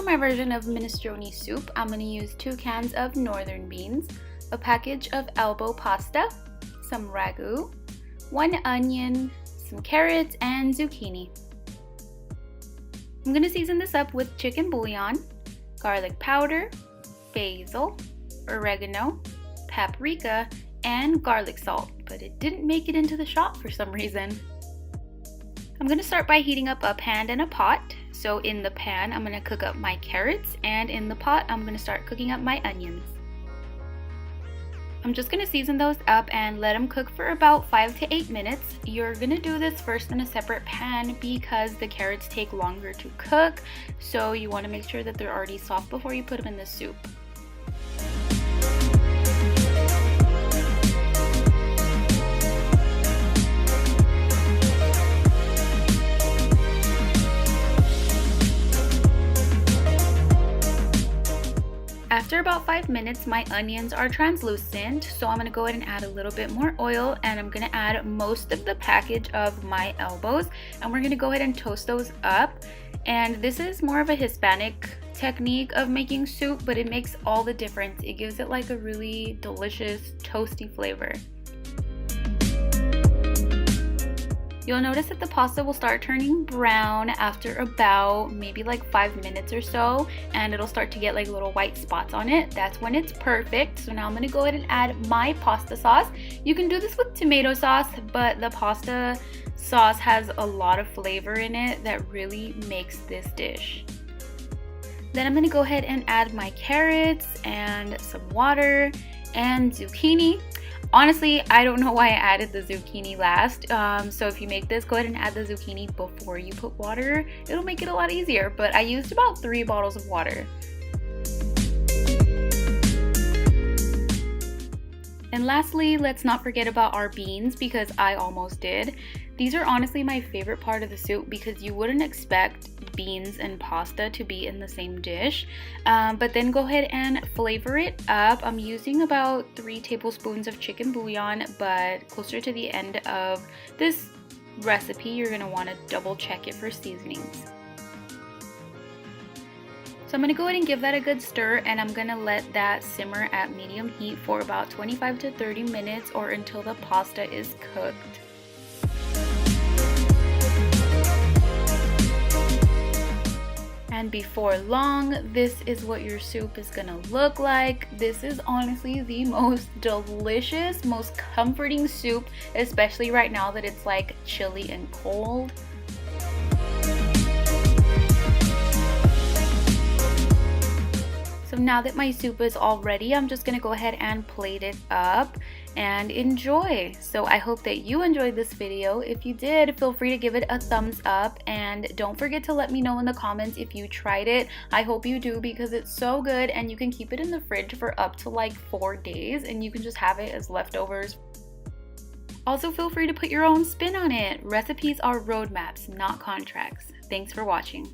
my version of minestrone soup, I'm going to use 2 cans of northern beans, a package of elbow pasta, some ragu, 1 onion, some carrots, and zucchini. I'm going to season this up with chicken bouillon, garlic powder, basil, oregano, paprika, and garlic salt, but it didn't make it into the shot for some reason. I'm going to start by heating up a pan and a pot. So in the pan, I'm going to cook up my carrots, and in the pot, I'm going to start cooking up my onions. I'm just going to season those up and let them cook for about 5 to 8 minutes. You're going to do this first in a separate pan because the carrots take longer to cook, so you want to make sure that they're already soft before you put them in the soup. After about 5 minutes, my onions are translucent, so I'm going to go ahead and add a little bit more oil, and I'm going to add most of the package of my elbows, and we're going to go ahead and toast those up. And this is more of a Hispanic technique of making soup, but it makes all the difference. It gives it like a really delicious toasty flavor. You'll notice that the pasta will start turning brown after about maybe like 5 minutes or so, and it'll start to get like little white spots on it. That's when it's perfect. So now I'm going to go ahead and add my pasta sauce. You can do this with tomato sauce, but the pasta sauce has a lot of flavor in it that really makes this dish. Then I'm going to go ahead and add my carrots and some water and zucchini. Honestly, I don't know why I added the zucchini last, so if you make this, go ahead and add the zucchini before you put water. It'll make it a lot easier, but I used about 3 bottles of water. And lastly, let's not forget about our beans, because I almost did. These are honestly my favorite part of the soup because you wouldn't expect beans and pasta to be in the same dish, but then go ahead and flavor it up. I'm using about 3 tablespoons of chicken bouillon, but closer to the end of this recipe, you're going to want to double check it for seasonings. So I'm going to go ahead and give that a good stir, and I'm going to let that simmer at medium heat for about 25 to 30 minutes or until the pasta is cooked. And before long, this is what your soup is gonna look like. This is honestly the most delicious, most comforting soup, especially right now that it's like chilly and cold. So now that my soup is all ready, I'm just gonna go ahead and plate it up and enjoy. So I hope that you enjoyed this video. If you did, feel free to give it a thumbs up, and don't forget to let me know in the comments if you tried it. I hope you do, because it's so good, and you can keep it in the fridge for up to like 4 days, and you can just have it as leftovers. Also, feel free to put your own spin on it. Recipes are roadmaps, not contracts. Thanks for watching.